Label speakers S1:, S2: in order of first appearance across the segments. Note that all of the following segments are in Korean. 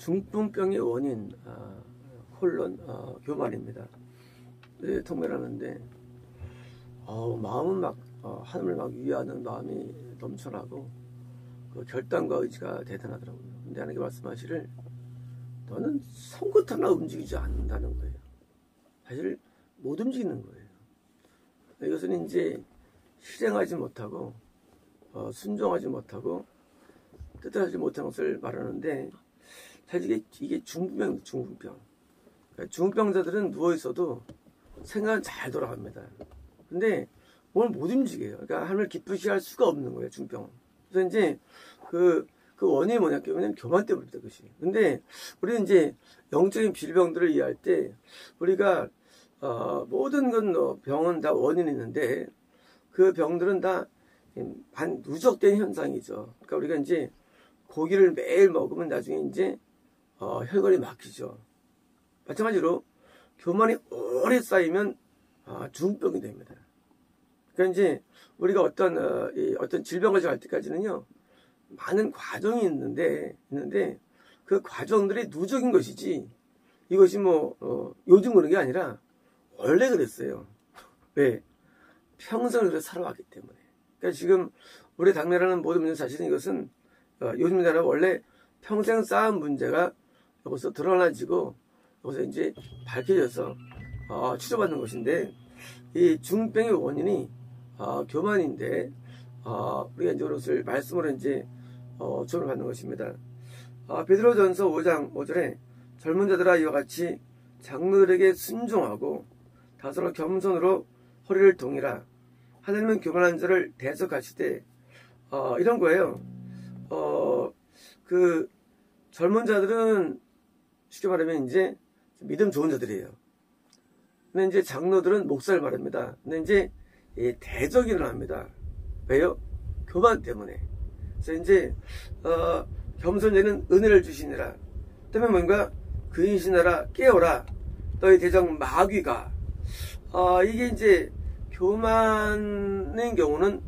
S1: 중풍병의 원인, 홀론, 교만입니다. 통면하는데 마음은 막 하늘을 막 위하는 마음이 넘쳐나고 그 결단과 의지가 대단하더라고요. 근데 하나님께 말씀하시를 너는 손끝 하나 움직이지 않는다는 거예요. 사실 못 움직이는 거예요. 이것은 이제 실행하지 못하고 순종하지 못하고 뜻하지 못한 것을 말하는데, 사실 이게 중풍병. 그러니까 중풍병자들은 누워있어도 생각은 잘 돌아갑니다. 근데 뭘 못 움직여요. 그러니까 하나님을 기쁘시게 할 수가 없는 거예요, 중풍병은. 그래서 이제 그 원인이 뭐냐면 교만 때문입니다, 그것이. 근데 우리는 이제 영적인 질병들을 이해할 때 우리가 모든 병은 다 원인이 있는데 그 병들은 다 누적된 현상이죠. 그러니까 우리가 이제 고기를 매일 먹으면 나중에 이제 혈관이 막히죠. 마찬가지로 교만이 오래 쌓이면 중풍병이 됩니다. 그러니까 이제 우리가 어떤 질병을 갈 때까지는요, 많은 과정이 있는데 그 과정들이 누적인 것이지 이것이 요즘 그런 게 아니라 원래 그랬어요. 왜? 평생을 그렇게 살아왔기 때문에. 그러니까 지금 우리 당면하는 모든 문제, 사실은 이것은 요즘 문제는 원래 평생 쌓은 문제가 여기서 드러나지고 여기서 이제 밝혀져서 치료받는 것인데, 이 중병의 원인이 교만인데 우리가 이제 그것을 말씀으로 이제 조언을 받는 것입니다. 베드로전서 5장 5절에 젊은 자들아 이와 같이 장로들에게 순종하고 다소로 겸손으로 허리를 동이라. 하나님은 교만한 자를 대적하시되, 이런 거예요. 그 젊은 자들은 쉽게 말하면 이제 믿음 좋은 자들이에요. 근데 이제 장로들은 목사를 말합니다. 근데 이제 대적이 일어납니다. 왜요? 교만 때문에. 그래서 이제 겸손자는 은혜를 주시니라. 때문에 뭔가 근신하라, 깨어라, 너희 대적 마귀가. 이게 이제 교만인 경우는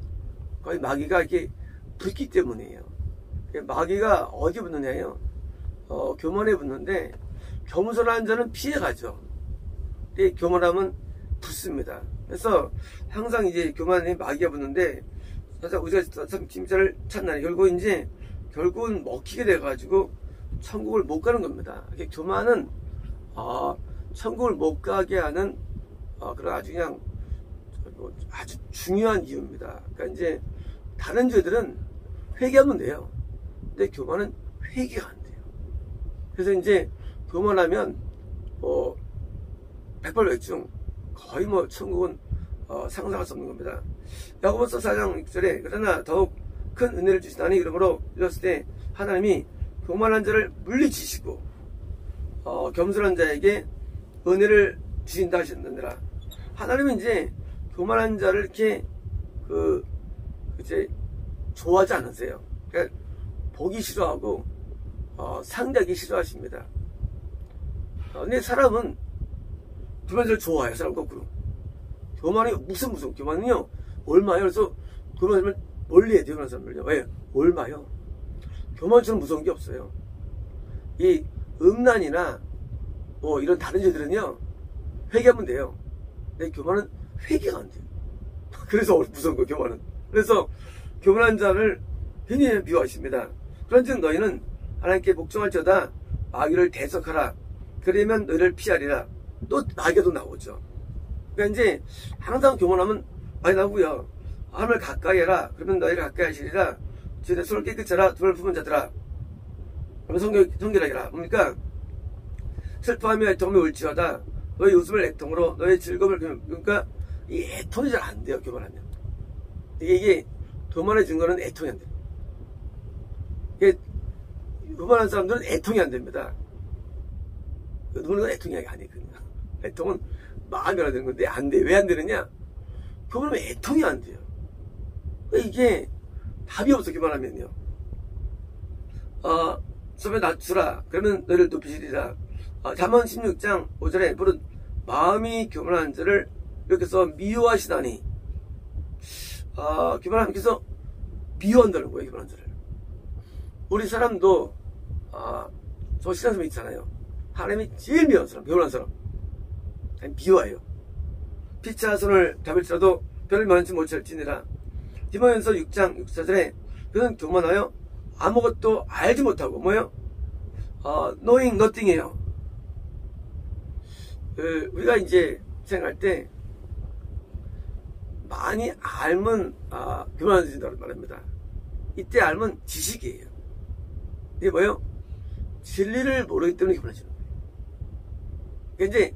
S1: 거의 마귀가 이렇게 붙기 때문이에요. 마귀가 어디 붙느냐요? 교만에 붙는데 겸손한 자는 피해가죠. 교만하면 붙습니다. 그래서 항상 이제 교만이 마귀가 붙는데, 사실 우리가 참 진짜를 찾나니 결국은 먹히게 돼가지고 천국을 못 가는 겁니다. 이게 교만은 천국을 못 가게 하는 그런 아주 그냥 아주 중요한 이유입니다. 그러니까 이제 다른 죄들은 회개하면 돼요. 근데 교만은 회개가 안 돼요. 그래서 이제 교만하면 백발백중 거의 천국은 상상할 수 없는 겁니다. 야고보서 4장 6절에 그러나 더욱 큰 은혜를 주시다니 그러므로 이랬을 때 하나님이 교만한 자를 물리치시고 겸손한 자에게 은혜를 주신다 하셨느니라. 하나님은 이제 교만한 자를 이렇게 이제 좋아하지 않으세요. 그러니까 보기 싫어하고 상대하기 싫어하십니다. 근데 사람은 교만한 자를 좋아해요. 사람 거꾸로. 교만이 무슨 교만은요 얼마요? 그래서 교만을 멀리 해야 돼요. 그런 사람을요. 왜? 얼마요? 교만처럼 무서운 게 없어요. 이 음란이나 이런 다른 죄들은요 회개하면 돼요. 근데 교만은 회개가 안 돼요. 그래서 무서운 거예요. 교만은. 그래서 교만한 자를 굉장히 미워하십니다. 그런즉 너희는 하나님께 복종할지어다 마귀를 대적하라. 그러면 너희를 피하리라. 또 마귀가 또 나오죠. 그러니까 이제 항상 교만하면 많이 나오고요. 하나님을 가까이 해라. 그러면 너희를 가까이 하시리라. 주의 손을 깨끗이 하라. 두 발을 품은 자들아. 그러면 성결하기라. 뭡니까? 슬퍼하며 애통하며 울지어다. 너희 웃음을 애통으로 너희 즐거움을 그러니까 이 애통이 잘 안 돼요. 교만하면. 이게 교만의 증거는 애통이 안 돼요. 이게 교만한 사람들은 애통이 안 됩니다. 누구는 애통이 아니거든요. 애통은 마음이 안 되는 건데 안 돼. 왜 안 되느냐? 교만하면 애통이 안 돼요. 이게 답이 없어. 교만하면요. 수업에 낮추라. 그러면 너희를 높이시리라. 잠언 16장 5절에 무릇 마음이 교만한 자를 이렇게 해서 미워하시다니. 교만하면서 미워한다는 거예요. 교만한 자를. 우리 사람도 저 싫어하는 사람 있잖아요. 하나님이 제일 미워하는 사람, 교만한 사람. 미워해요. 피차 손을 잡을지라도 별을 면하지 못할지니라. 디모데전서 6장 6절에 그는 교만하여 아무것도 알지 못하고 뭐예요? knowing nothing이에요. 우리가 이제 생각할 때 많이 알면 교만해진다고 말합니다. 이때 알면 지식이에요. 이게 뭐예요? 진리를 모르기 때문에 교만해지는 거예요. 그러니까 이제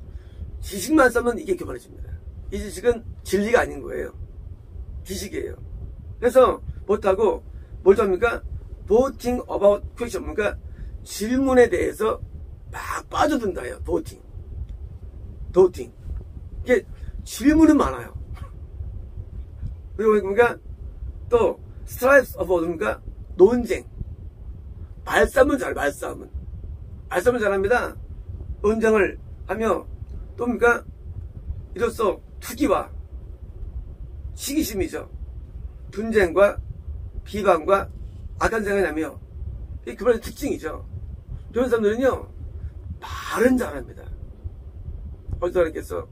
S1: 지식만 쌓으면 이게 교만해집니다. 이 지식은 진리가 아닌 거예요. 지식이에요. 그래서 못하고 뭘 합니까? Voting about question. 그러니까 질문에 대해서 막 빠져든다요. Voting. 이게 질문은 많아요. 그리고 그러니까 또 strifes about 그러니까 논쟁. 말싸움은 잘해요. 말싸움은 잘합니다. 논쟁을 하며 또 그러니까 이로써 투기와 시기심이죠. 분쟁과 비방과 악한 생각이 나며 이게 교만의 특징이죠. 이런 사람들은요 말은 잘합니다. 어떤 사람께서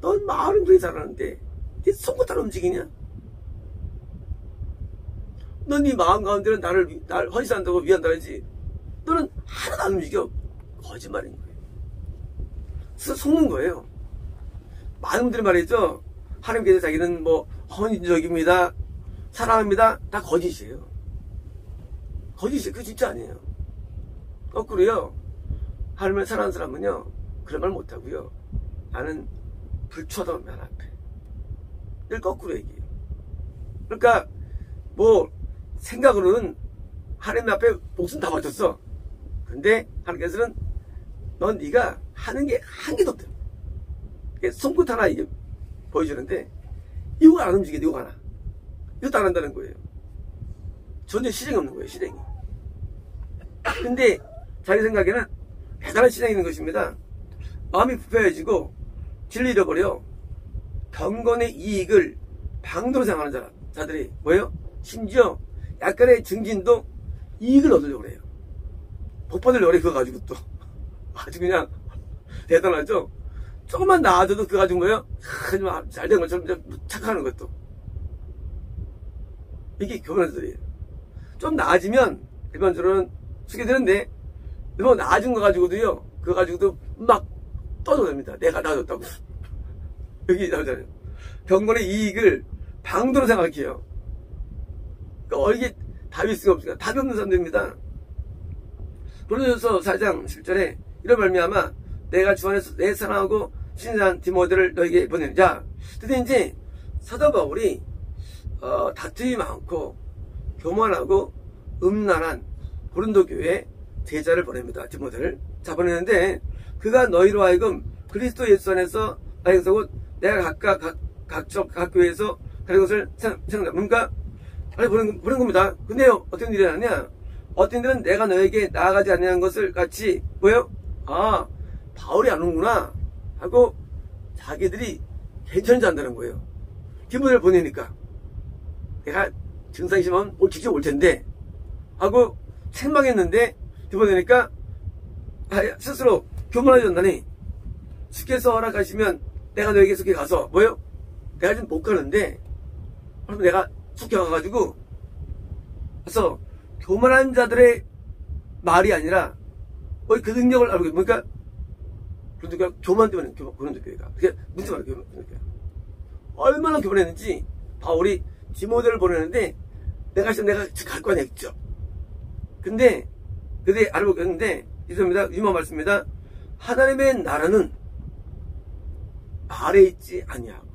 S1: 넌 말은 그렇게 잘하는데 네 손끝 잘 움직이냐? 넌 네 마음 가운데는 날 헌신한다고 위한다 하지 너는 하나도 안 움직여. 거짓말인 거예요. 속는 거예요. 많은 분들이 말이죠. 하나님께서 자기는 헌신적입니다. 사랑합니다. 다 거짓이에요. 거짓이에요. 그거 진짜 아니에요. 거꾸로요. 하나님을 사랑하는 사람은요. 그런 말 못하고요. 나는 불초하다면 하나님 앞에. 늘 거꾸로 얘기해요. 그러니까 생각으로는 하나님 앞에 목숨 다 바쳤어. 근데 하나님께서는 넌 네가 하는 게 한 개도 없대. 손끝 하나 이게 보여주는데 이거가 안 움직여. 이거 하나. 이것도 안 한다는 거예요. 전혀 실행이 없는 거예요. 실행이. 근데 자기 생각에는 대단한 실행이 있는 것입니다. 마음이 부패해지고 진리 잃어버려 경건의 이익을 방도로 생각하는 자들이 뭐예요? 심지어 약간의 증진도 이익을 얻으려고 해요. 복 받으려고 그래. 그거 가지고 또 아주 그냥 대단하죠. 조금만 나아져도 그거 가지고 뭐예요? 잘된 것처럼 착각하는 것도. 이게 교만한 소리예요. 좀 나아지면 일반적으로는 쓰게 되는데, 너무 나아진 거 가지고도요, 그거 가지고도 막 떠들어냅니다. 내가 나아졌다고. 여기 나오잖아요. 경건의 이익을 방도로 생각해요. 그러니까 이게 답이 있을 수가 없으니까 답이 없는 사람들입니다. 고린도전서 4장 10절에 이런 말미암아 내가 주 안에서 내 사랑하고 신실한 디모데를 너에게 보내는 자. 근데 이제 사도 바울이 다툼이 많고 교만하고 음란한 고린도 교회에 제자를 보냅니다. 디모데를. 자, 보내는데 그가 너희로 하여금 그리스도 예수 안에서 나에서 곧 내가 각 교회에서 가진 것을 생각합니다. 그러니까 보낸 겁니다. 근데요, 어떤 일이 나냐? 어떤 일은 내가 너에게 나아가지 않는 것을 같이 뭐예요? 아, 바울이 안 오는구나 하고 자기들이 괜찮지 않다는 거예요. 디모데를 보내니까 내가 증상이 심하면 직접 올 텐데 하고 책망했는데 디모데니까 스스로 교만해졌다니 주께서 허락하시면 내가 너에게 속히 가서 뭐예요? 내가 지금 못 가는데 그럼 내가 속히 가가지고 그래서 교만한 자들의 말이 아니라 그 능력을 알고 보니까 그러니까 교만 때문에 고린도 교회가 그게 문제 말이에요. 고린도 교회가 얼마나 교만했는지 바울이 디모데를 보내는데 내가 갈 거냐 했죠. 근데 알고 있는데 이습니다. 유머 말씀입니다. 하나님의 나라는 말에 있지 아니하고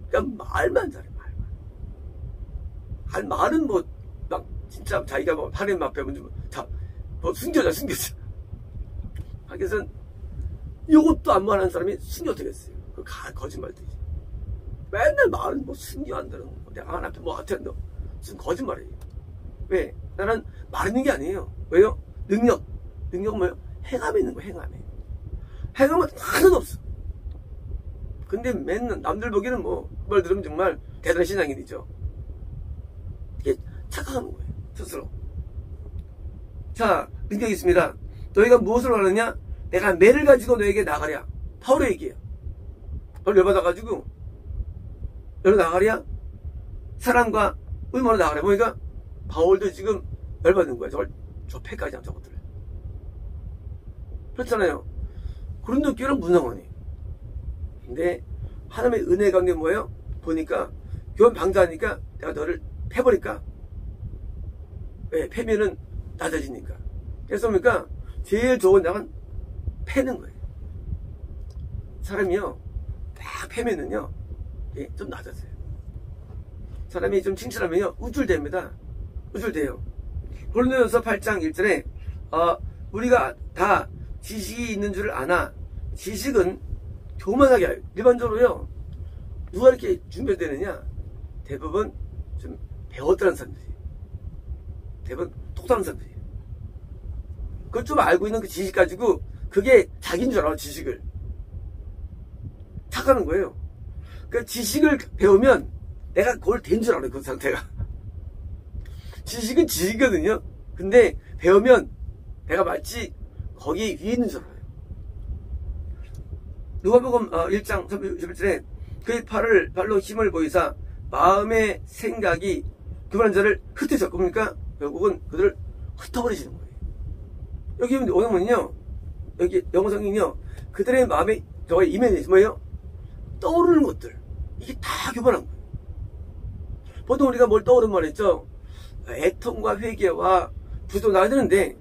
S1: 그러니까 말만 잘해. 말은 뭐 막 진짜 자기가 뭐 하나님 앞에 뭐 숨겨져. 하기선 이것도 안 말하는 사람이 숨겨 되겠어요. 그 거짓말들이. 맨날 말은 뭐 숨겨 한다는 거. 내가 하나님 앞에 뭐 어떻게 한다. 무슨 거짓말이에요. 왜? 나는 말하는 게 아니에요. 왜요? 능력은 뭐예요? 행함에 있는 거예요. 행함은 하나도 없어. 근데 맨날 남들 보기에는 뭐 그 말 들으면 정말 대단한 신앙인이죠. 이게 착각하는 거예요. 스스로. 자, 능력이 있습니다. 너희가 무엇을 하느냐? 내가 매를 가지고 너에게 나가랴. 바울의 얘기예요. 바울 열받아가지고 너로 나가랴? 사랑과 의무로 나가랴. 보니까 바울도 지금 열받는 거예요. 저 패까지 한 저것들을. 그렇잖아요. 고린도 교회는 문상원이에요. 근데 하나님의 은혜 가운데 뭐예요? 보니까 교원 방자하니까 내가 너를 패버릴까? 왜? 패면은 낮아지니까. 그래서 뭡니까? 제일 좋은 약은 패는 거예요. 사람이요, 막 패면은요, 좀 낮아져요. 사람이 좀 칭찬하면요, 우쭐댑니다. 우쭐대요. 고린도전서 8장 1절에, 우리가 다 지식이 있는 줄을 아나, 지식은 교만하게 해요. 일반적으로요, 누가 이렇게 준비되느냐? 대부분 좀 배웠다는 사람들이. 대부분 똑똑한 사람들이에요. 그걸 좀 알고 있는 그 지식 가지고 그게 자기인 줄 알아. 지식을 착하는 거예요. 그 지식을 배우면 내가 그걸 된 줄 알아요. 그 상태가. 지식은 지식이거든요. 근데 배우면 내가 마치 거기 위에 있는 줄 알아요. 누가복음 1장 31절에 그의 발로 힘을 보이사 마음의 생각이 교만한 자를 흩으셨고, 그러니까 결국은 그들을 흩어버리시는 거예요. 여기 오늘은요, 여기 영어성인요, 그들의 마음에 저의 이면이 뭐예요? 떠오르는 것들. 이게 다 교만한 거예요. 보통 우리가 뭘 떠오르는 말 했죠? 애통과 회개와 부도 나야 되는데,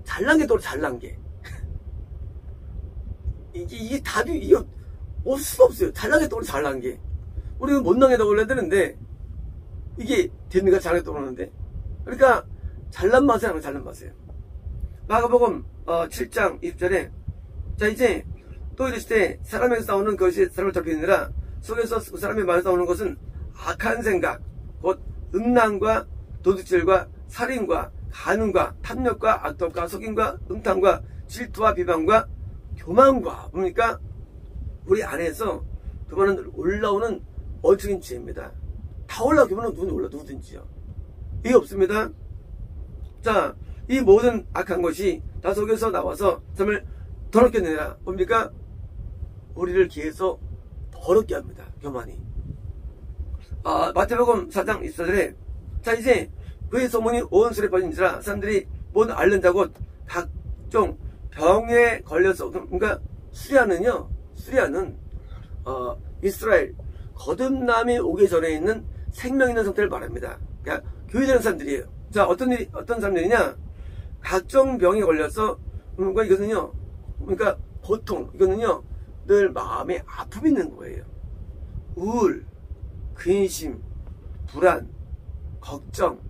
S1: 잘난 게 떠오르, 잘난 게. 이게 답이, 이게 올 수가 없어요. 잘난 게 떠오르, 잘난 게. 우리는 못난 게 떠올려야 되는데, 이게 됩니까? 잘난 게 떠오르는데. 그러니까, 잘난 맛을 하면 잘난 맛이에요. 마가복음 7장 20절에, 자, 이제, 또 이랬을 때, 사람에서 싸우는 것이 사람을 더럽히느니라, 속에서 그 사람의 말에서 나오는 것은 악한 생각, 곧 음란과 도둑질과 살인과 간음과 탐욕과 악독과 속임과 음탕과 질투와 비방과 교만과 뭡니까? 우리 안에서 교만은 올라오는 원칙인 죄입니다. 다 올라오고 교만은 누구든지요. 이게 없습니다. 자, 이 모든 악한 것이 나 속에서 나와서 삶을 더럽게 내라. 뭡니까? 우리를 계속 더럽게 합니다. 교만이. 마태복음 4장 24절에 자 이제 그의 소문이 온 술에 퍼진지라 사람들이 못 앓는다고 각종 병에 걸려서 그러니까 수리아는 이스라엘 거듭남이 오기 전에 있는 생명 있는 상태를 말합니다. 그러니까 교회되는 사람들이에요. 자 어떤 사람들이냐 각종 병에 걸려서 그러니까 이거는요 그러니까 고통 이거는요 늘 마음에 아픔이 있는 거예요. 우울, 근심, 불안, 걱정,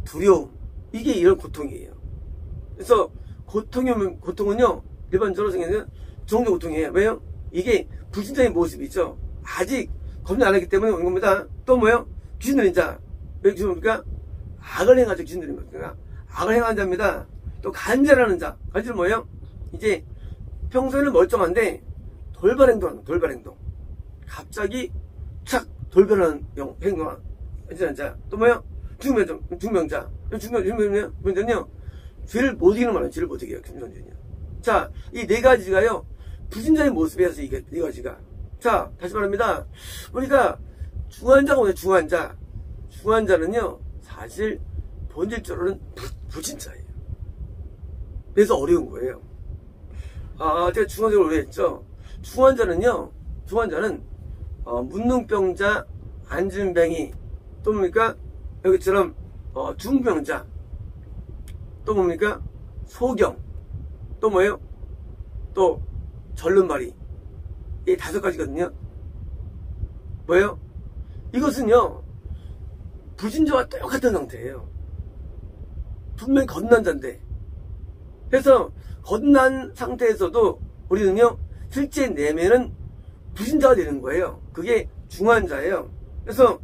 S1: 두려움 이게 이런 고통이에요. 그래서 고통은요 일반적으로 생기는 종교 고통이에요. 왜요? 이게 불신자의 모습이죠. 아직 검증 안 했기 때문에 오는 겁니다. 또 뭐요? 귀신 들린 자. 왜 귀신 뭡니까? 악을 행하죠. 귀신 들린 겁니까? 악을 행하는 자입니다. 또 간절하는 자. 간절은 뭐예요? 이제 평소에는 멀쩡한데 돌발 행동. 갑자기 착 돌변하는 행동을 하는 자. 또 뭐예요? 중명자. 중명자는요 죄를 못 이기는 말은 죄를 못 이겨요. 김정준이요. 자, 이 네 가지가요 불신자의 모습이어서 이게 네 가지가. 자, 다시 말합니다. 우리가 중환자가 오늘 중환자는요 사실 본질적으로는 불신자예요. 그래서 어려운 거예요. 제가 중환자를 오래 했죠. 중환자는 문둥병자, 안진뱅이, 또 뭡니까? 여기처럼 중병자, 또 뭡니까? 소경, 또 뭐예요? 또 절름발이. 이 5가지거든요. 뭐예요? 이것은요 불신자와 똑같은 상태예요. 분명히 거듭난 자인데. 그래서 거듭난 상태에서도 우리는요 실제 내면은 불신자가 되는 거예요. 그게 중환자예요. 그래서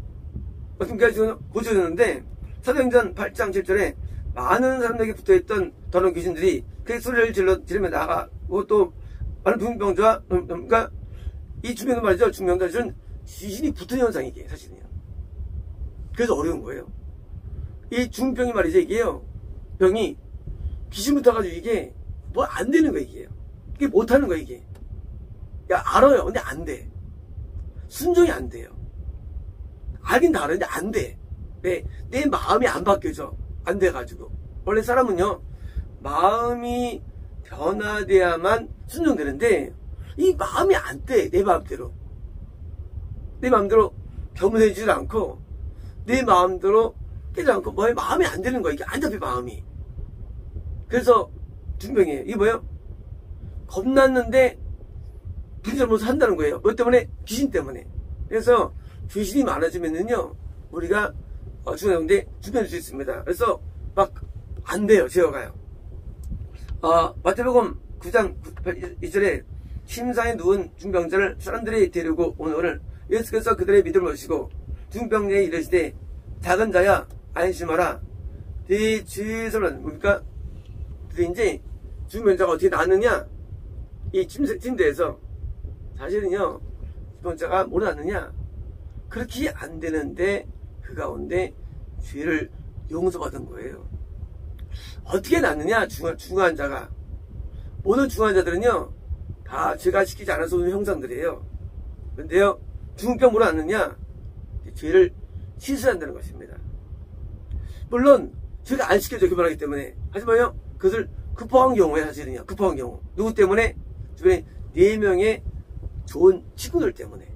S1: 어떻게 지금 고쳐졌는데 사도행전 8장 7절에 많은 사람들에게 붙어있던 더러운 귀신들이 그 소리를 지르며 나가고 또 많은 중병자와 그러니까 이 중병도 말이죠. 중병자들은 귀신이 붙은 현상이게 사실은요. 그래서 어려운 거예요. 이 중병이 말이죠. 이게요. 병이 귀신 붙어가지고 이게 뭐 안 되는 거예요. 이게 못하는 거예요. 이게. 야 알아요. 근데 안 돼. 순종이 안 돼요. 알긴 다 알았는데 안 돼. 왜? 내 마음이 안 바뀌어져. 안 돼가지고. 원래 사람은요 마음이 변화돼야만 순종되는데 이 마음이 안 돼. 내 마음대로 겸손해지질 않고 내 마음대로 깨지 않고 뭐에 마음이 안 되는 거야. 이게 안 잡혀 마음이. 그래서 중병이에요. 이게 뭐예요? 겁났는데 불신자 모습 한다는 거예요. 뭐 때문에? 귀신 때문에. 그래서 귀신이 많아지면은요 우리가 중요한데 주변일 수 있습니다. 그래서 막 안 돼요. 제어가요. 마태복음 9장 2절에 심상에 누운 중병자를 사람들이 데리고 오늘 예수께서 그들의 믿음을 보시고 중병자에 이르시되 작은 자야 안심하라. 네 죄를 뭡니까? 이제 중병자가 어떻게 낫느냐? 이 침대에서 사실은요 중병자가 뭐 낫느냐? 그렇게 안 되는데 그 가운데 죄를 용서받은 거예요. 어떻게 낫느냐? 중환자가 모든 중환자들은요 다 죄가 시키지 않아서 오는 형상들이에요. 그런데요 중병 뭐로 낫느냐? 죄를 시술한다는 것입니다. 물론 죄가 안 시켜져 교만하기 때문에 하지만요 그것을 극복한 경우에 사실은요 극복한 경우 누구 때문에? 주변에 4명의 좋은 친구들 때문에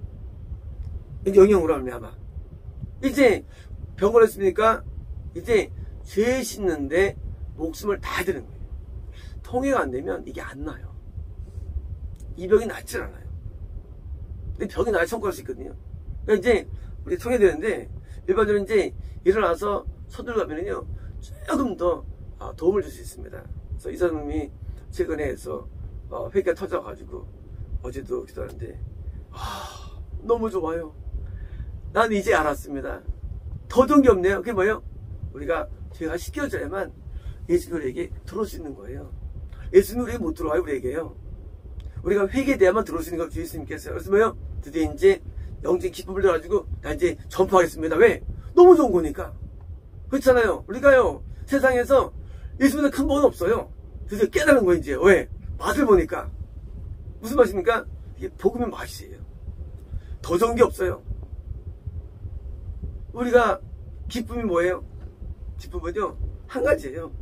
S1: 영향으로 말미암아 이제 병 걸렸으니까 이제 죄 씻는데 목숨을 다 드는 거예요. 통해가 안 되면 이게 안 나요. 이 병이 낫질 않아요. 근데 병이 나야 청구할 수 있거든요. 그러니까 이제 우리 통해되는데 일반적으로 이제 일어나서 서둘러가면은요 조금 더 도움을 줄 수 있습니다. 그래서 이 사람이 최근에 해서 회개가 터져가지고 어제도 기도하는데 너무 좋아요. 난 이제 알았습니다. 더 좋은 게 없네요. 그게 뭐예요? 우리가 죄가 씻겨져야만 예수님 우리에게 들어올 수 있는 거예요. 예수님 우리에게 못 들어와요. 우리에게요. 우리가 회개돼야만 들어올 수 있는 걸 예수님께서. 그래서 뭐예요? 드디어 이제 영적 기쁨을 들어가지고 나 이제 전파하겠습니다. 왜? 너무 좋은 거니까. 그렇잖아요. 우리가요 세상에서 예수님보다 큰 복은 없어요. 드디어 깨달은 거예요. 이제 왜? 맛을 보니까. 무슨 맛입니까? 이게 복음의 맛이에요. 더 좋은 게 없어요. 우리가 기쁨이 뭐예요? 기쁨은요, 한 가지예요.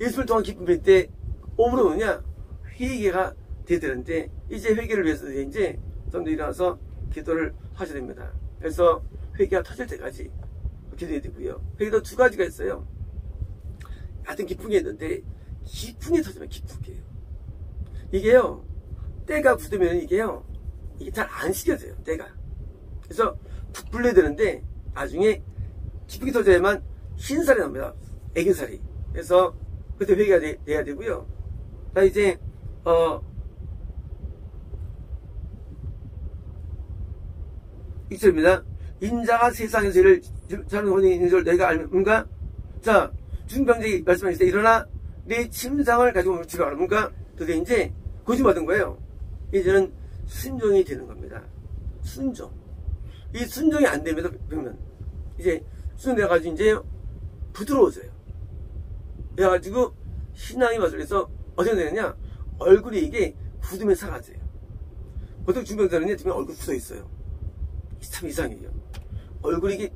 S1: 예수를 통한 기쁨일 때 오므로 오느냐? 회개가 돼야 되는데, 이제 회개를 위해서 이제 성도 일어나서 기도를 하셔야 됩니다. 그래서 회개가 터질 때까지 기도해야 되고요. 회개도 두 가지가 있어요. 같은 기쁜 게 있는데, 기쁜 게 터지면 기쁘게요. 이게요, 때가 굳으면 이게 잘 안 식혀져요, 때가. 그래서 푹 불려야 되는데, 나중에 기쁘게 터져야만 흰살이 납니다. 애기살이. 그래서 그때 회개가 돼야 되고요. 자, 이제, 2절입니다. 인자가 세상의 죄를 자는 혼이 있는 줄 내가 알는가? 자, 중병자에게 말씀하실 때, 일어나 내 침상을 가지고 집에 가라. 뭔가, 그게 이제 고침받은 거예요. 이제는 순종이 되는 겁니다. 순종. 이 순종이 안 됩니다. 그러면 이제 순종돼가지고 이제 부드러워져요. 그래가지고 신앙이 마술해서 어떻게 되느냐? 얼굴이 이게 굳으면 사라져요. 보통 중병자는요, 지금 얼굴 굳어 있어요. 참 이상해요. 얼굴이 이게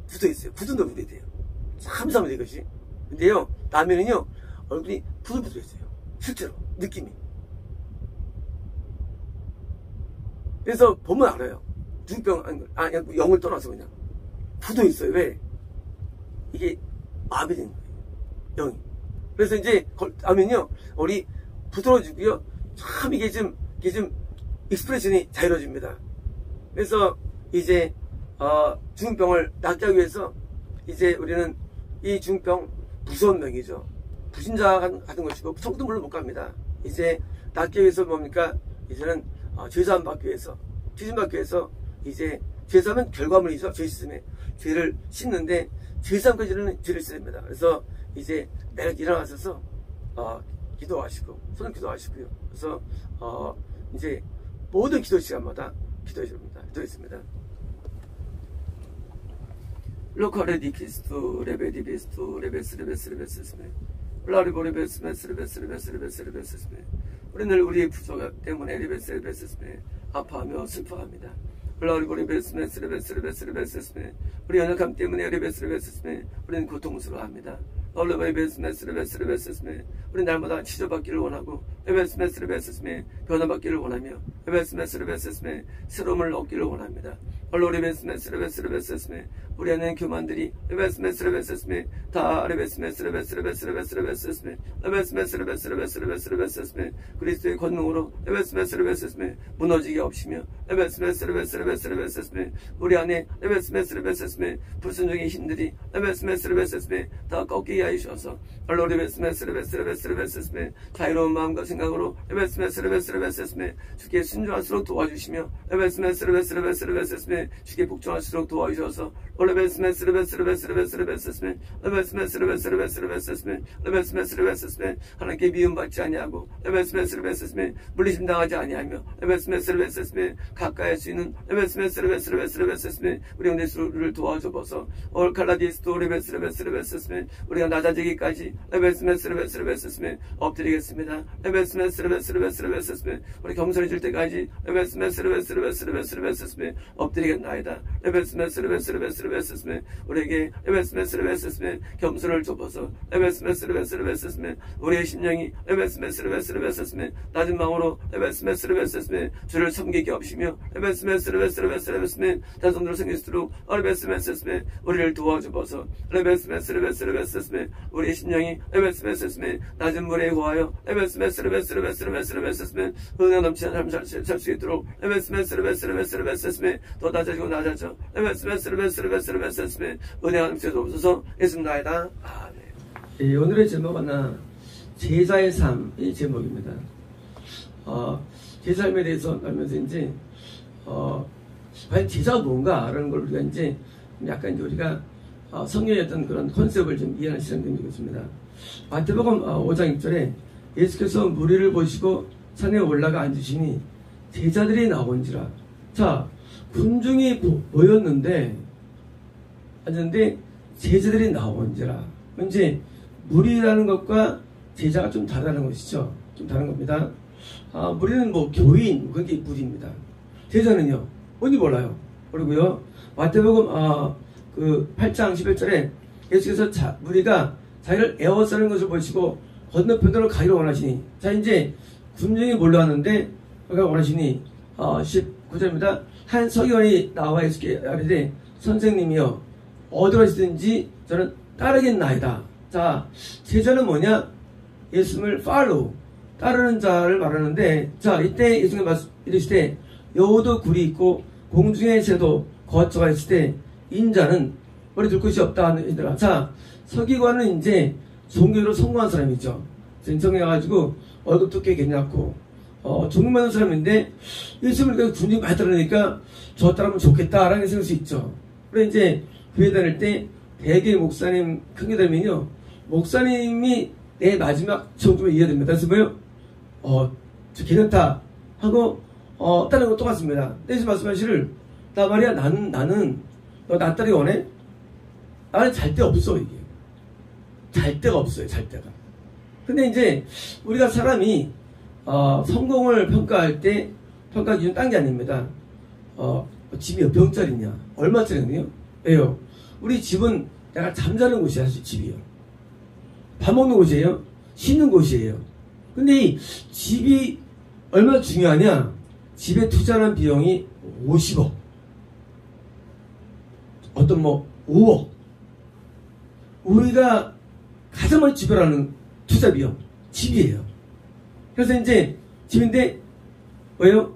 S1: 굳어 있어요. 굳은 얼굴이 돼요. 참 이상해요, 이것이. 근데요, 라면은요, 얼굴이 부들부들해져요. 실제로 느낌이. 그래서 보면 알아요. 중병, 영을 떠나서 그냥 굳어 있어요. 왜? 이게 마비 된 거예요. 영이. 그래서 이제 하면요, 우리 부드러워지고요. 참 이게 좀 익스프레션이 자유로워집니다. 그래서 이제 중병을 낫게 하기 위해서 이제 우리는 이 중병 무서운 병이죠. 부신자 같은 것이고 성도 물론 못 갑니다. 이제 낫기 위해서 뭡니까? 이제는 죄사함 받기 위해서, 죄짐 받기 위해서 이제 죄사함은 결과물이죠. 죄 씻음에 죄를 씻는데 죄사함까지는 죄를 씻습니다. 그래서 이제 내가 일어나셔서 기도하시고 손을 기도하시고요. 그래서 이제 모든 기도 시간마다 기도해 줍니다. 기도했습니다. 로컬레 디키스토 레베디 베스토 레베스 라리보 레베스 우리는 우리의 부족 때문에 레베스 아파하며 슬퍼합니다. 라리보 레베스 우리 연약함 때문에 레베스 우리는 고통스러워합니다. 우리 날마다 치료받기를 원하고 변화받기를 원하며 새로움을 얻기를 원합니다. 우리 안에 교만들이 다 그리스도의 권능으로 무너지게 없이며 우리 안에 불순종의 힘들이 다 꺾이게 하셔서 자유로운 마음과 생각으로 주께 순종할수록 도와주시며 주께 복종할수록 도와주셔서 하나님께 미움받지 아니하고 물리심 당하지 아니하며 가까이 할 수 있는 우리 은혜수를 도와줘서 갈라디스도 우리가 낮아지기까지 엎드리겠습니다. 우리 겸손해질 때까지 엎드리겠나이다. 우리에게 겸손을 줘서 우리의 심령이 낮은 마음으로 주를 섬기게 없이며 자손으로 섬길 수 있도록 우리를 도와줘서 우리의 심령이 낮은 물에 구하여 은혜 넘치는 삶을 살 수 있도록 더 낮아져 은혜가 넘쳐서 있습니다. 아멘. 오늘의 제목은 제자의 삶이 제목입니다. 제 삶에 대해서 알면서 이제 과연 제자가 뭔가라는 걸 우리가 이제 약간 이제 우리가 성경의 어떤 그런 컨셉을 좀 이해하는 시간이 되겠습니다. 마태복음 5장 6절에 예수께서 무리를 보시고 산에 올라가 앉으시니 제자들이 나온지라. 자, 군중이 모였는데 앉았는데 제자들이 나온지라. 이제 무리라는 것과 제자가 좀 다르다는 것이죠. 좀 다른 겁니다. 무리는 뭐 교인 그런 게 무리입니다. 제자는요 뭔지 몰라요. 그리고요 마태복음 그 8장 11절에 예수께서 무리가 자기를 에워싸는 것을 보시고 건너편으로 가기를 원하시니, 자 이제 군중이 몰려왔는데 그가 원하시니 19절입니다. 한 서기관이 나와 예수께 아뢰되 선생님이여 어디로 가시든지 저는 따르겠나이다. 자 제자는 뭐냐? 예수님을 follow 따르는 자를 말하는데, 자 이때 예수님이 이르시되 여우도 굴이 있고 공중의 새도 거처가 있을 때 인자는 머리 둘 곳이 없다 하느니라. 자 서기관은 이제 종교로 성공한 사람이죠. 성공해가지고 월급도 꽤 괜찮고 종교 많은 사람인데 예수님을 군중이 많이 따르니까 저 따르면 좋겠다라는 생각이 있죠. 그래 이제 교회 다닐 때 대개 목사님 큰게 되면요 목사님이 내 마지막 정도면 이해야 됩니다. 그래서 뭐요? 저 괜찮다 하고 다른 거 똑같습니다. 예수 말씀하시를 나 말이야 나는 너 나 따르기 원해? 나는 잘 데 없어. 이게 잘 데가 없어요. 잘 데가. 근데 이제 우리가 사람이 성공을 평가할 때 평가 기준 딴 게 아닙니다. 집이 몇 평짜리냐 얼마짜리냐 왜요? 우리 집은 내가 잠자는 곳이야. 사실 집이요. 밥 먹는 곳이에요. 쉬는 곳이에요. 근데 이 집이 얼마나 중요하냐? 집에 투자하는 비용이 50억 어떤 뭐 5억 우리가 가장 많이 지불하는 투자 비용 집이에요. 그래서 이제 집인데 왜요?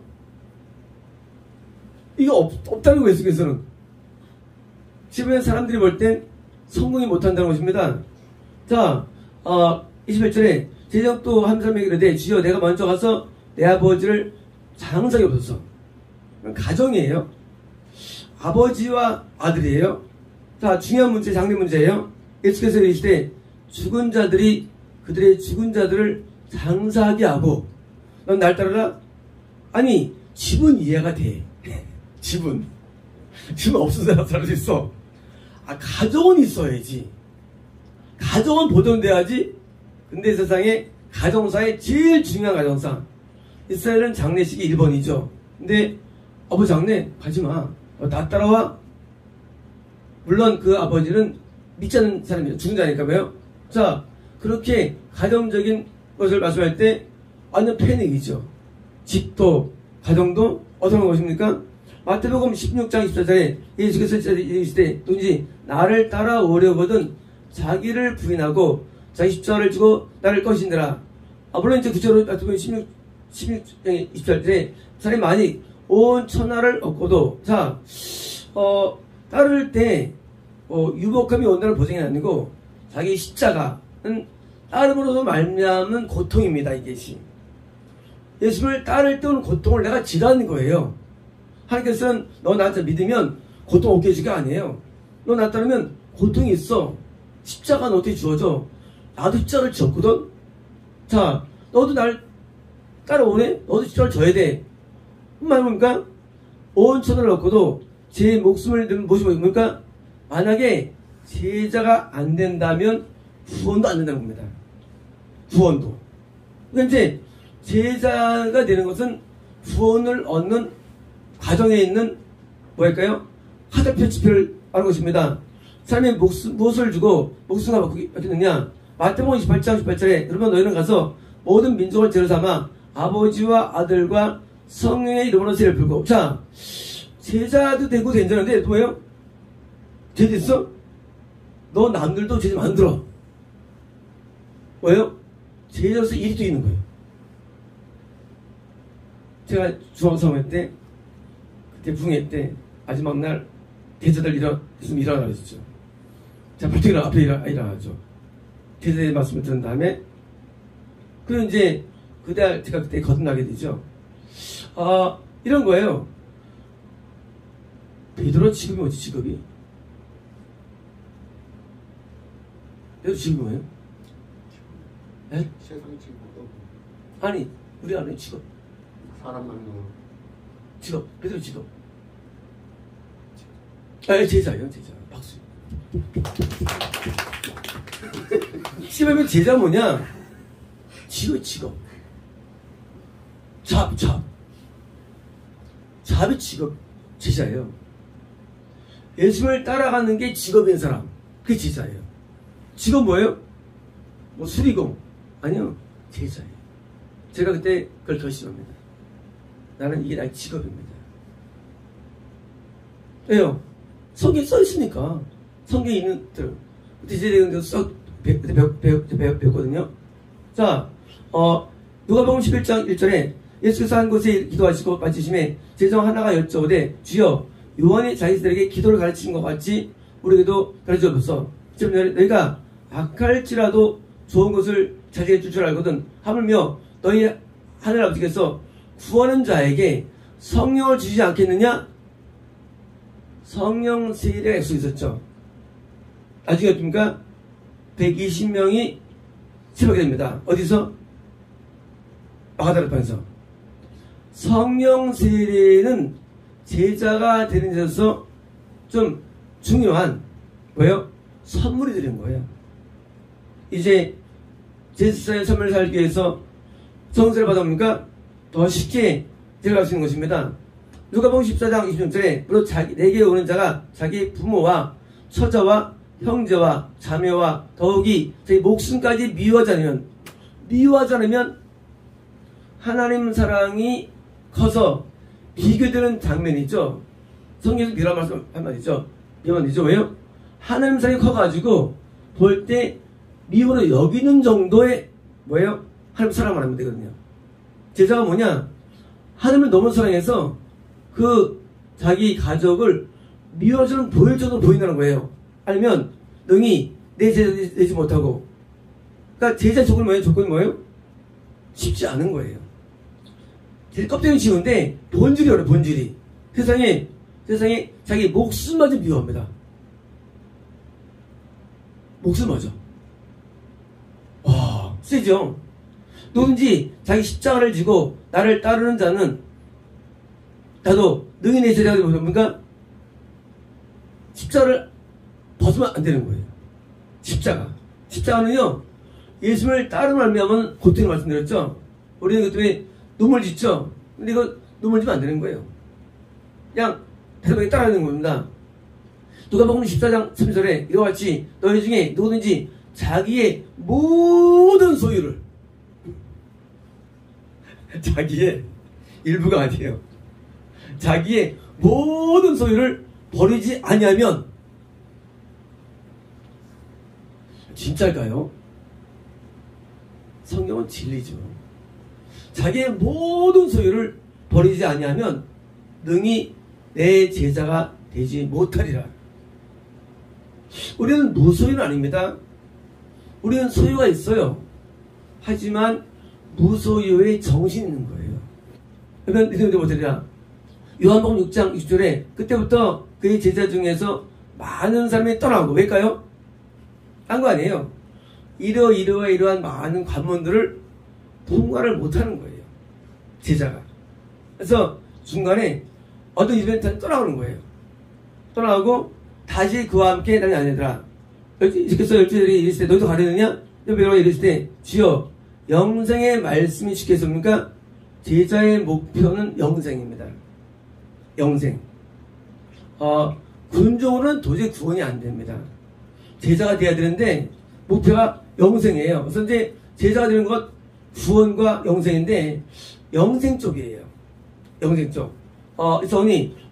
S1: 이거 없다는 거예요. 속에서는 집에 사람들이 볼 땐 성공이 못한다는 것입니다. 자 21절에 제자도 한 사람에게 이르되 주여 내가 먼저 가서 내 아버지를 장사하게 없어서 가정이에요. 아버지와 아들이에요. 자 중요한 문제 장례 문제예요. 예수께서 이르시되 죽은 자들이 그들의 죽은 자들을 장사하게 하고 넌 날 따르라? 아니 집은 이해가 돼. 집은 없은 사람 살 수 있어. 가정은 있어야지. 가정은 보존돼야지. 근데 세상에 가정사의 제일 중요한 가정사 이스라엘은 장례식이 1번이죠. 근데 아버지 장례 가지마. 나 따라와. 물론 그 아버지는 믿지 않는 사람이에요. 죽은 자니까 왜요? 자 그렇게 가정적인 것을 말씀할 때 완전 패닉이죠. 집도 가정도 어떤 것입니까? 마태복음 16장 24절에 예수께서 이르시되 누구든지 나를 따라오려거든 자기를 부인하고 자기 십자가를 지고 나를 것이니라. 물론 이제 구체로 마태복음 16장 24절에 사람이 많이 온 천하를 얻고도 자 따를 때 유복함이 온다는 보장이 아니고 자기 십자가는 따름으로도 말미암은 고통입니다. 이것이 예수를 따를 때 오는 고통을 내가 지라는 거예요. 하나님께서는 너 나한테 믿으면 고통 없게 해줄 게 아니에요. 너 나 따르면 고통이 있어. 십자가 너한테 주어져. 나도 십자가를 졌거든. 자 너도 날 따라오네. 너도 십자가를 져야 돼. 말 뭡니까? 온 천하를 얻고도 제 목숨을 든 모습이 뭡니까? 만약에 제자가 안 된다면 구원도 안 된다는 겁니다. 구원도. 그러니까 이제 제자가 되는 것은 구원을 얻는 과정에 있는 뭐랄까요? 화살표 지표를 말하는 것입니다. 사람이 무엇을 주고 목숨을 받겠느냐? 마태복음 28장 18절에 여러분 너희는 가서 모든 민족을 제로 삼아 아버지와 아들과 성령의 이름으로 세례를 풀고. 자 제자도 되고 된다는데 뭐예요? 제자 있어? 너 남들도 제자 만들어. 왜요? 제자로서 일이 또 있는 거예요. 제가 중앙성회 때 그때 부흥회 때 마지막 날 제자들 일어나라 그랬죠. 자 벌떡 앞에 일어나죠. 제자의 말씀을 들은 다음에 그리고 이제 제가 그때 거듭나게 되죠. 이런 거예요. 베드로 직업이 뭐지? 직업이 베드로 직업이 뭐예요? 네?
S2: 세상 직업.
S1: 아니 우리 안에 직업
S2: 사람 만나는
S1: 직업 베드로 직업 제자요. 제자 박수. 시험하면 제자 뭐냐? 직업. 잡이 직업, 제자예요. 예수님을 따라가는 게 직업인 사람, 그게 제자예요. 직업 뭐예요? 뭐 수리공? 아니요, 제자예요. 제가 그때 그걸 결심합니다. 나는 이게 나의 직업입니다. 왜요? 성경에 써있으니까. 성경에 있는 들. 그때 제가 써 배웠거든요. 자, 누가복음 11장 1절에 예수께서 한 곳에 기도하시고 마치심에 제자 하나가 여쭤오되 주여 요한이 자기들에게 기도를 가르치는 것 같이 우리에게도 가르쳐주소서. 지금 너희가 악할지라도 좋은 것을 자기에게 줄 줄 알거든. 하물며 너희 하늘 아버지께서 구하는 자에게 성령을 주시지 않겠느냐? 성령 세례가 약속있었죠. 나중에 어떻습니까? 120명이 세례하게 됩니다. 어디서? 마가다락방에서. 성령 세례는 제자가 되는 데서 좀 중요한 뭐예요? 선물이 되는 거예요. 이제 제자의 삶을 살기 위해서 성세를 받아보니까 더 쉽게 데려갈 수 있는 것입니다. 누가복음 14장 26절에 바로 내게 오는 자가 자기 부모와 처자와 형제와 자매와 더욱이 자기 목숨까지 미워하지 않으면 하나님 사랑이 커서 비교되는 장면이죠. 성경에서 미워한 말씀 한마디죠. 미워한이죠. 왜요? 하나님 사랑이 커가지고 볼 때 미워로 여기는 정도의 뭐예요? 하나님 사랑만 하면 되거든요. 제자가 뭐냐? 하나님을 너무 사랑해서 그 자기 가족을 미워주는 보일 정도로 보인다는 거예요. 아니면 능히 내 제자 되지 못하고. 그러니까 제자 조건이 뭐예요? 조건이 뭐예요? 쉽지 않은 거예요. 껍데기는 쉬운데 본질이 어려워. 본질이. 세상에 자기 목숨마저 미워합니다. 목숨마저. 와, 세죠? 누군지 자기 십자가를 지고 나를 따르는 자는 나도 능히 내 제자가 되면 뭡니까? 십자가를 벗으면 안 되는 거예요. 십자가는요, 예수님을 따르는 말미암은 고통을 말씀드렸죠. 우리는 그 때문에 눈물 짓죠. 근데 이거 눈물 지면 안 되는 거예요. 그냥 대답에 따라하는 겁니다. 누가복음 14장 3절에 이와 같이 너희 중에 누구든지 자기의 모든 소유를 자기의 일부가 아니에요. 자기의 모든 소유를 버리지 아니하면 진짜일까요? 성경은 진리죠. 자기의 모든 소유를 버리지 아니하면 능히 내 제자가 되지 못하리라. 우리는 무소유는 아닙니다. 우리는 소유가 있어요. 하지만 무소유의 정신이 있는 거예요. 그러면 이렇게 못하리라. 요한복음 6장 20절에 그때부터 그의 제자 중에서 많은 사람이 떠나고. 왜일까요? 딴 거 아니에요. 이러한 많은 관문들을 통과를 못하는 거예요. 제자가. 그래서 중간에 어떤 이벤트는 떠나오는 거예요. 떠나고 다시 그와 함께 나는 아니더라. 이렇게서 열두들이 이랬을 때 너희도 가려느냐? 여배우가 이랬을 때 주여 영생의 말씀이 주겠습니까? 제자의 목표는 영생입니다. 영생. 군종으로는 도저히 구원이 안 됩니다. 제자가 돼야 되는데 목표가 영생이에요. 그래서 이제 제자가 되는 것 구원과 영생인데 영생 쪽이에요. 영생 쪽. 그래서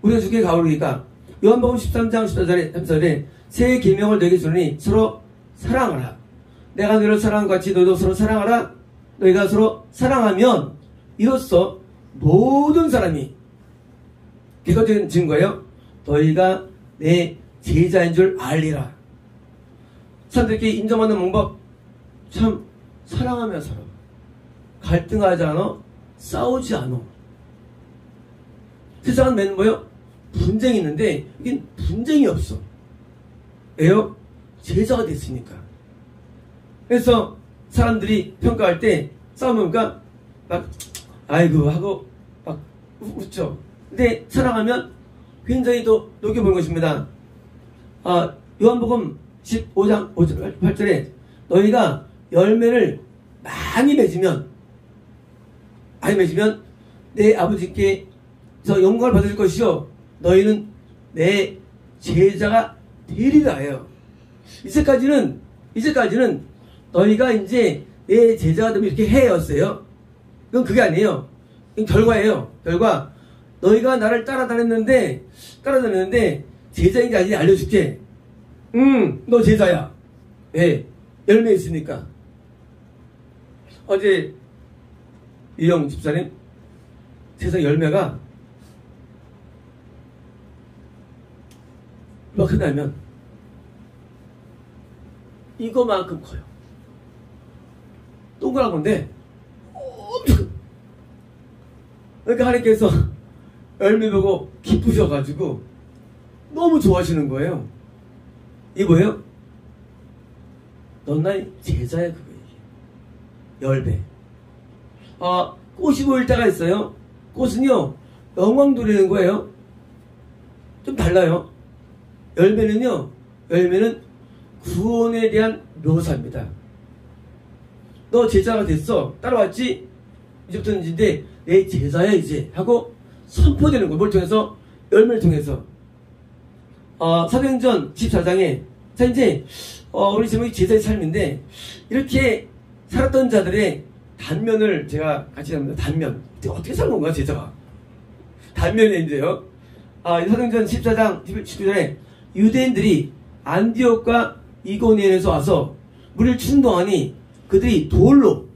S1: 우리가 주께 가오르니까 요한복음 13장 14절에 새 계명을 너에게 주노니 서로 사랑하라. 내가 너희를 사랑한 것 같이 너희도 서로 사랑하라. 너희가 서로 사랑하면 이로써 모든 사람이 객관적인 증거예요. 너희가 내 제자인 줄 알리라. 사람들께 인정하는 방법 참 사랑하며 살아. 갈등하지 않아. 싸우지 않아. 세상은 맨 뭐예요? 분쟁이 있는데 여긴 분쟁이 없어. 왜요? 제자가 됐으니까. 그래서 사람들이 평가할 때 싸우니까 막 아이고 하고 막 웃죠. 근데 사랑하면 굉장히 또 녹여보는 것입니다. 요한복음 15장 8절에 너희가 열매를 많이 맺으면 내 아버지께 저 영광을 받을 것이요 너희는 내 제자가 되리라 해요. 이제까지는 너희가 이제 내 제자가 되면 이렇게 해였어요. 그건 그게 아니에요. 이건 결과예요. 결과. 너희가 나를 따라다녔는데 제자인지 아닌지 알려줄게. 너 제자야. 예, 열매 있으니까. 어제 이영 집사님 세상 열매가 막 흔하면 이거만큼 커요. 동그란 건데 엄청. 그러니까 하나님께서 열매 보고 기쁘셔가지고 너무 좋아하시는 거예요. 이게 뭐예요? 넌 나의 제자야. 그거 열매. 꽃이 보일 때가 있어요. 꽃은요 영광 돌리는 거예요. 좀 달라요. 열매는 구원에 대한 묘사입니다. 너 제자가 됐어. 따라왔지? 이제부터는 이제 내 제자야 이제 하고 선포되는 거예요. 뭘 통해서? 열매를 통해서. 사도행전 14장에 자 이제 우리 제목이 제자의 삶인데 이렇게 살았던 자들의 단면을 제가 같이 합니다. 단면. 어떻게 사는 건가 제자가? 단면이 이제요. 사도행전 14장 19절에 유대인들이 안디옥과 이고니온에서 와서 무리를 치는 동안이 그들이 돌로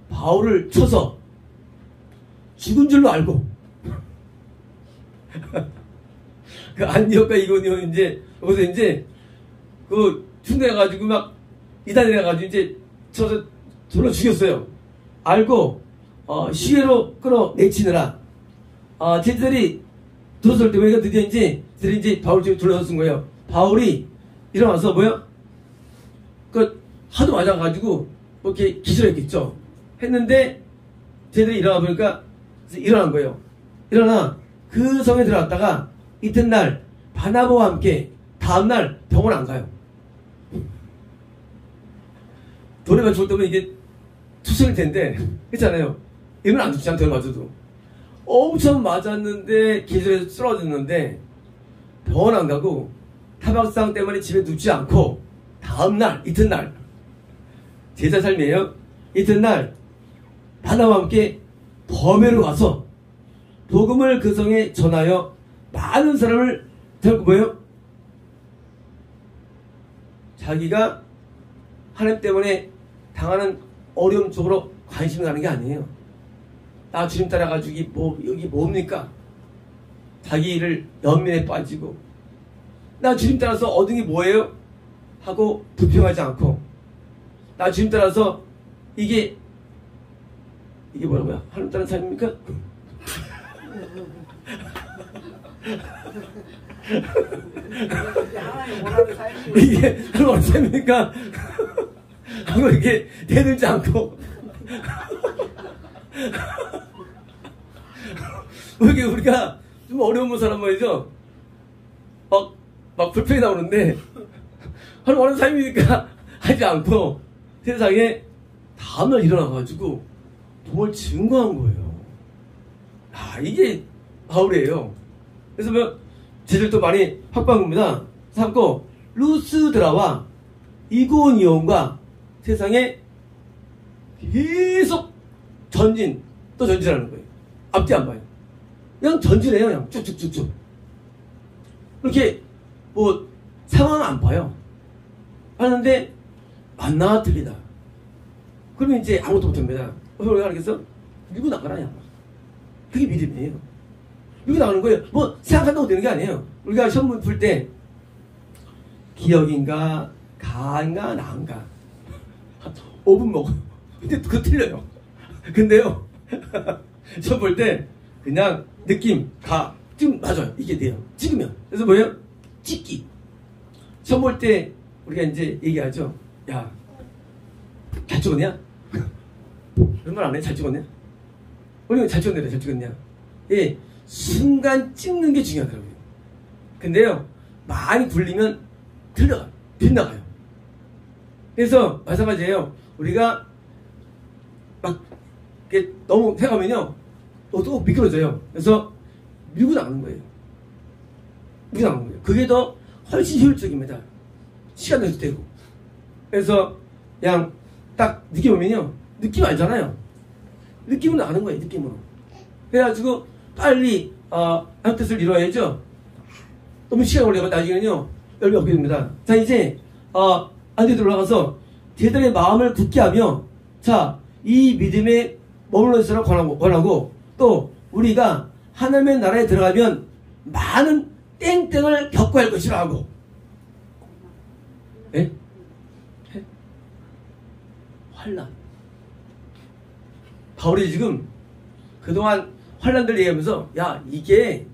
S1: 바울을 쳐서 죽은 줄로 알고 그 안디옥과 이고니온 이제 거기서 이제 그 충돌해가지고 막 이단해가지고 이제 쳐서 돌로 죽였어요. 알고 시외로 끌어내치느라 제자들이 들어설 때 보니까 드디어 이제 바울을 둘러쓴 거예요. 바울이 일어나서 그 하도 맞아가지고 이렇게 기절했겠죠. 했는데 제자들이 일어나 보니까 일어난 거예요. 일어나 그 성에 들어갔다가 이튿날 바나바와 함께 다음날 병원 안 가요. 돌에 맞출 때면 이게 투성일 텐데 그렇잖아요. 이건 안 죽지 않아요. 돌에 맞아도 엄청 맞았는데 기절해서 쓰러졌는데 병원 안 가고 타박상 때문에 집에 눕지 않고 다음날 이튿날 제자 삶이에요. 이튿날 바나바와 함께 더메로 와서 복음을 그 성에 전하여 많은 사람을 데리고 자기가 하나님 때문에 당하는 어려움 쪽으로 관심이 가는 게 아니에요. 나 주님 따라가지고 여기 뭡니까? 자기 일을 연민에 빠지고 나 주님 따라서 얻은 게 뭐예요? 하고 불평하지 않고 나 주님 따라서 이게 뭐라고요? 하나님 따라는 삶입니까? 이게 하나님 삶입니까? 하고 이렇게 대들지 않고 이게 우리가 좀 어려운 사람 말이죠. 막 불평이 나오는데 하나님 원하는 삶이니까 하지 않고 세상에 다음날 일어나가지고 정말 증거한 거예요. 이게 바울이에요. 그래서 제들도 많이 확보한 겁니다. 삼고 루스드라와 이고니온과 세상에 계속 전진하는 거예요. 앞뒤 안 봐요. 그냥 전진해요. 그냥 쭉쭉쭉쭉. 이렇게 상황 안 봐요. 하는데 만나가 틀리다. 그러면 이제 아무것도 못합니다. 그래서 하나님께서 밀고 나가라. 그게 믿음이에요. 밀고 나가는 거예요. 생각한다고 되는 게 아니에요. 우리가 시험 풀 때 기억인가 가인가 나인가 5분 먹어요. 근데 그거 틀려요. 근데요 시험 볼 때 그냥 느낌 지금 맞아요. 이게 돼요. 찍으면. 그래서 찍기. 시험 볼 때 우리가 이제 얘기하죠. 야, 잘 찍었냐? 그런 말 안 해? 잘 찍었냐? 우리가 잘 찍었냐? 예, 순간 찍는 게 중요하더라고요. 근데요, 많이 굴리면 빗나가요. 그래서 마찬가지예요. 우리가 막
S3: 너무 생각하면요 또 미끄러져요. 그래서 밀고 나가는 거예요. 밀고 나가는 거예요. 그게 더 훨씬 효율적입니다. 시간도 되고. 그래서 그냥 딱 느낌 오면요 느낌 알잖아요. 느낌으로 나가는 거예요. 느낌으로. 그래가지고 빨리 한 뜻을 이뤄야죠. 너무 시간이 걸려서 나중에는요 열매 없게 됩니다. 자 이제 안에 들어가서 제자들의 마음을 굳게 하며 자 이 믿음에 머물러 있으라 권하고 또 우리가 하나님의 나라에 들어가면 많은 땡땡을 겪어야 할 것이라 하고. 예? 환난. 바울이 지금 그동안 환난들 얘기하면서 야 이게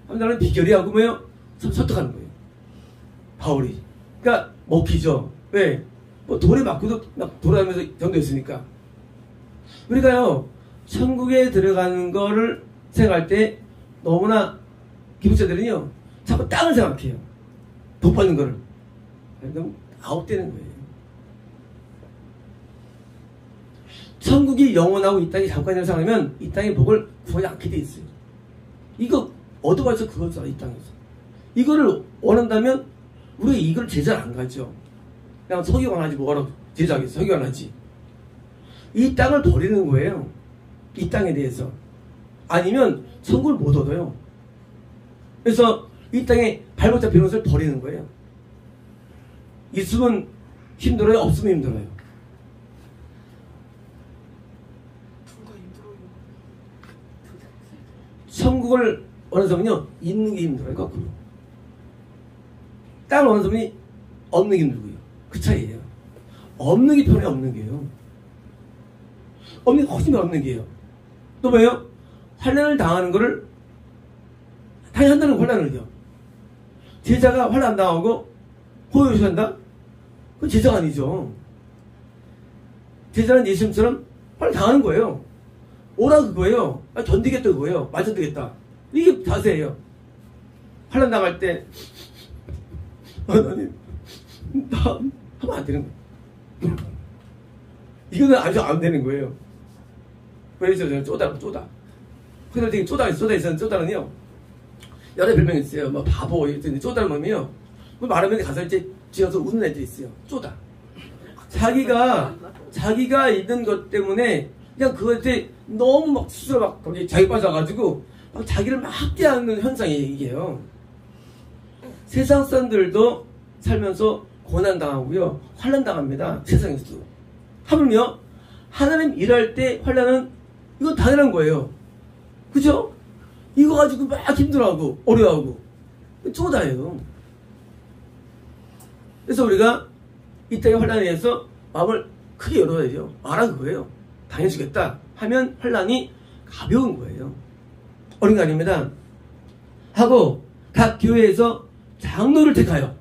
S3: 나는 비결이 하고 뭐요? 설득하는 거예요. 바울이. 그러니까 먹히죠. 왜? 뭐 돌에 맞고도 막 돌아다니면서 전도했으니까. 우리가요 천국에 들어가는 거를 생각할 때 너무나 기독자들은요 자꾸 땅을 생각해요. 복 받는 거를. 그럼 아웃되는 거예요. 천국이 영원하고 이 땅이 잠깐이라고 생각하면 이 땅의 복을 구하지 않게 돼 있어요. 이거 얻어가서 그거죠. 이 땅에서. 이거를 원한다면 우리가 이걸 제자를 안 가죠. 그냥 서기관 하지 뭐하러 제자하겠어. 서기관 하지. 이 땅을 버리는 거예요. 이 땅에 대해서. 아니면 천국을 못 얻어요. 그래서 이 땅에 발못 잡히는 것을 버리는 거예요. 있으면 힘들어요? 없으면 힘들어요? 천국을 원하는 사람은요 있는 게 힘들어요. 거꾸로. 땅을 원하는 사람이 없는 게 힘들고요. 그 차이예요. 없는 게 편해. 없는 게요. 없는 게 훨씬 없는 게요. 또 뭐예요? 환난을 당하는 거를 당연히 한다는 환난을요. 제자가 환난 당하고 호요시한다? 그건 제자가 아니죠. 제자는 예수님처럼 환난 당하는 거예요. 오라 그거예요. 견디겠다 그거예요. 맞춰되겠다. 이게 자세예요. 환난 당할 때 하나님 나 하면 안 되는 거예요. 이거는 아주 안 되는 거예요. 그래서 저는 쪼다. 그래서 되게 쪼다는요 여러 별명이 있어요. 뭐 바보 이랬더니 쪼다는 놈이요. 뭐 말하면 가서 이제 지어서 웃는 애들이 있어요. 쪼다. 자기가 있는 것 때문에 그냥 그것에 너무 막 스스로 막 거기 자기 빠져가지고 막 자기를 막 학대하는 현상이 이게요. 세상 사람들도 살면서 고난당하고요. 환난당합니다. 세상에서도. 하물며 하나님 일할 때 환난은 이건 당연한 거예요. 그죠? 이거 가지고 막 힘들어하고 어려워하고 쪼다예요. 그래서 우리가 이 땅의 환난에 대해서 마음을 크게 열어야죠. 알아 그거예요. 당해주겠다 하면 환난이 가벼운 거예요. 어린 거 아닙니다. 하고 각 교회에서 장로를 택하여.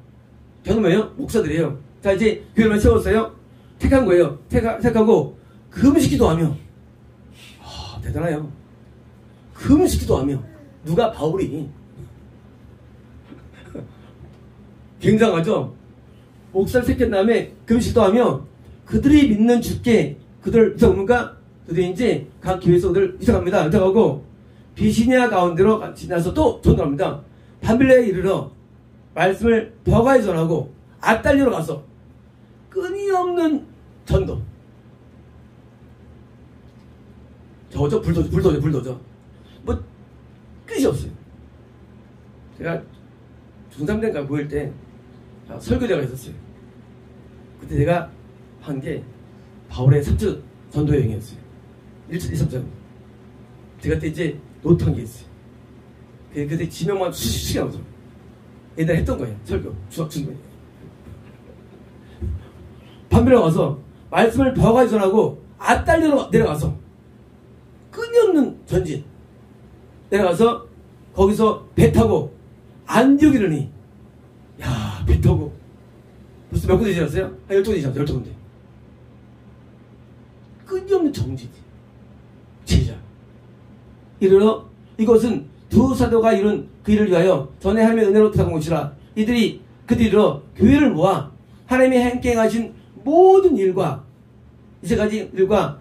S3: 저는 뭐예요? 목사들이에요. 자 이제 교회만 세웠어요. 택한 거예요. 택하고 금식기도 하며. 대단해요. 금식기도 하며. 누가? 바울이. 굉장하죠? 목사를 택한 다음에 금식도 하며 그들이 믿는 주께 그들 이사 옵니까? 그들이 이제 각 교회에서 그들 이사갑니다. 이사가고 비시니아 가운데로 지나서 또 전도합니다. 밤빌레에 이르러 말씀을 버가에 전하고 아달리로 가서 끊임없는 전도. 저거죠? 불도저. 뭐 끝이 없어요. 제가 중3때인가 모일 때 설교대가 있었어요. 그때 제가 한 게 바울의 3주 전도 여행이었어요. 1차, 2, 3차. 제가 그때 이제 노트 한 게 있어요. 그때 지명만 수십 시간 하죠. 옛날에 했던 거예요. 설교. 중학생. 밤비로 가서 말씀을 버가에 전하고 아달리로 내려가서 끊임없는 전진. 내려가서 거기서 배 타고 안디옥 이르니 야, 배 타고 벌써 몇 군데 지났어요? 한 12군데 지났어요. 12군데. 끊임없는 정진이. 제자. 이르러 이것은 두 사도가 이룬 그 일을 위하여 전에 하나님의 은혜로 부탁한 곳이라. 이들이 그들이로 교회를 모아 하나님이 행하신 모든 일과 이제까지 일과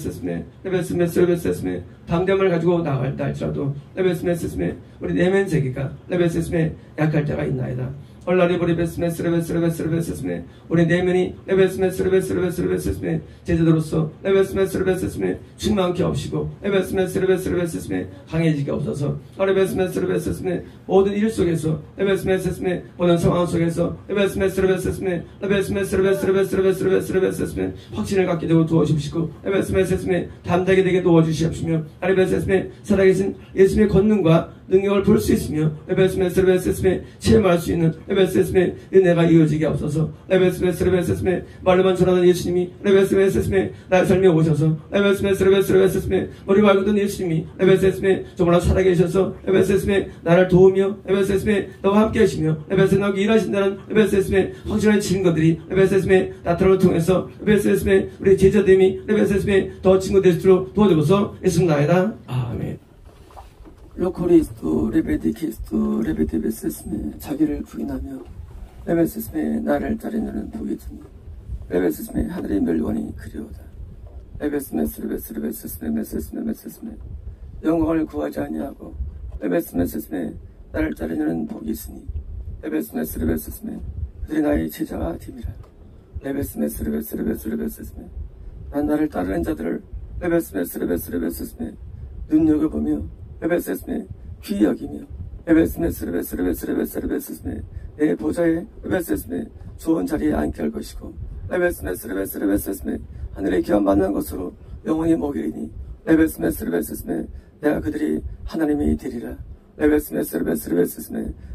S3: 레베스메 레베스메 담대함을 가지고 나갈다 할지라도 레베스메 우리 내면 세계가 레베스메 약할 때가 있나이다. 얼라리보리베스메 우리 내면이 레베스메 제자도로서 레베스메 충만케 없이고 레베스메 강해지게 없어서 레베스메 모든 일 속에서 레베스메 모든 상황 속에서 레베스메 확신을 갖게 되고 도와주시고 레베스메 담대하게 되게 도와주시옵시며 레베스메 살아계신 예수님의 권능과 능력을 볼 수 있으며 레베스메 체험할 수 있는 레베스메 은혜가 이어지게 앞서서 레베스메 말로만 전하는 예수님이 레베스메 나의 삶에 오셔서 레베스메 우리 말고든 예수님이 레베스메 정말로 살아계셔서 레베스메 나를 도우며 레베스메 너와 함께 하시며 레베스메 나와 일하신다는 레베스메 확실한 증거들이 레베스메 나타남을 통해서 레베스메 우리 제자됨이 레베스메 더 증거될수록 도와주고서 예수나이다. 아멘.
S1: 로코리스토 레베디키스토 레베데베스스메 자기를 부인하며 레베스스메 나를 따르는 복이 주니 레베스스메 하늘의 멸관이 그리워다. 레베스메 영광을 구하지 아니하고 레베스메 나를 따르는 복이 있으니 레베스메 그들이 나의 제자가 됨이라. 레베스메 난 나를 따르는 자들을 레베스메 눈여겨보며 레베스메 귀히 여기며 레베스메 내 보좌에 레베스메 좋은 자리에 앉게 할 것이고 레베스메 하늘의 기업 만난 것으로 영원히 먹이리니 레베스메 내가 그들이 하나님이 되리라. 레베스메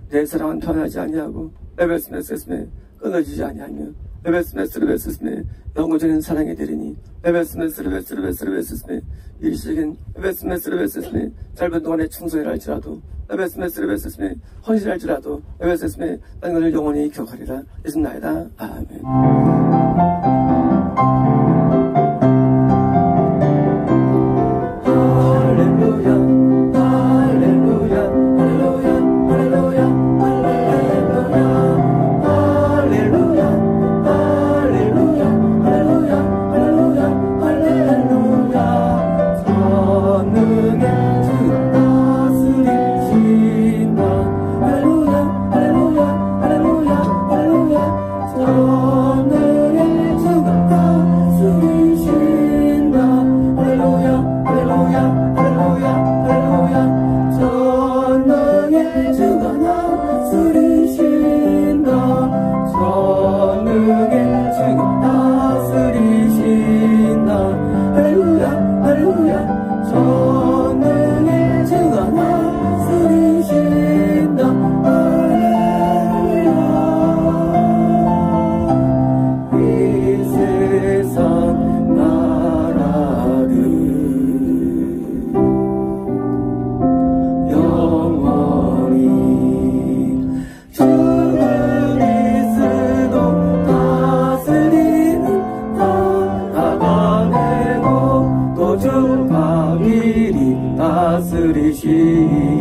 S1: 내 사랑은 변하지 아니하고 레베스메 끊어지지 아니하며 레베스메 영원적인 사랑이 되리니 레베스메 일시적인 레베스메 짧은 동안에 충성이라 할지라도 레베스메 헌신할지라도 레베스메 난 너를 영원히 기억하리라. 예수나이다. 아멘. 다스리시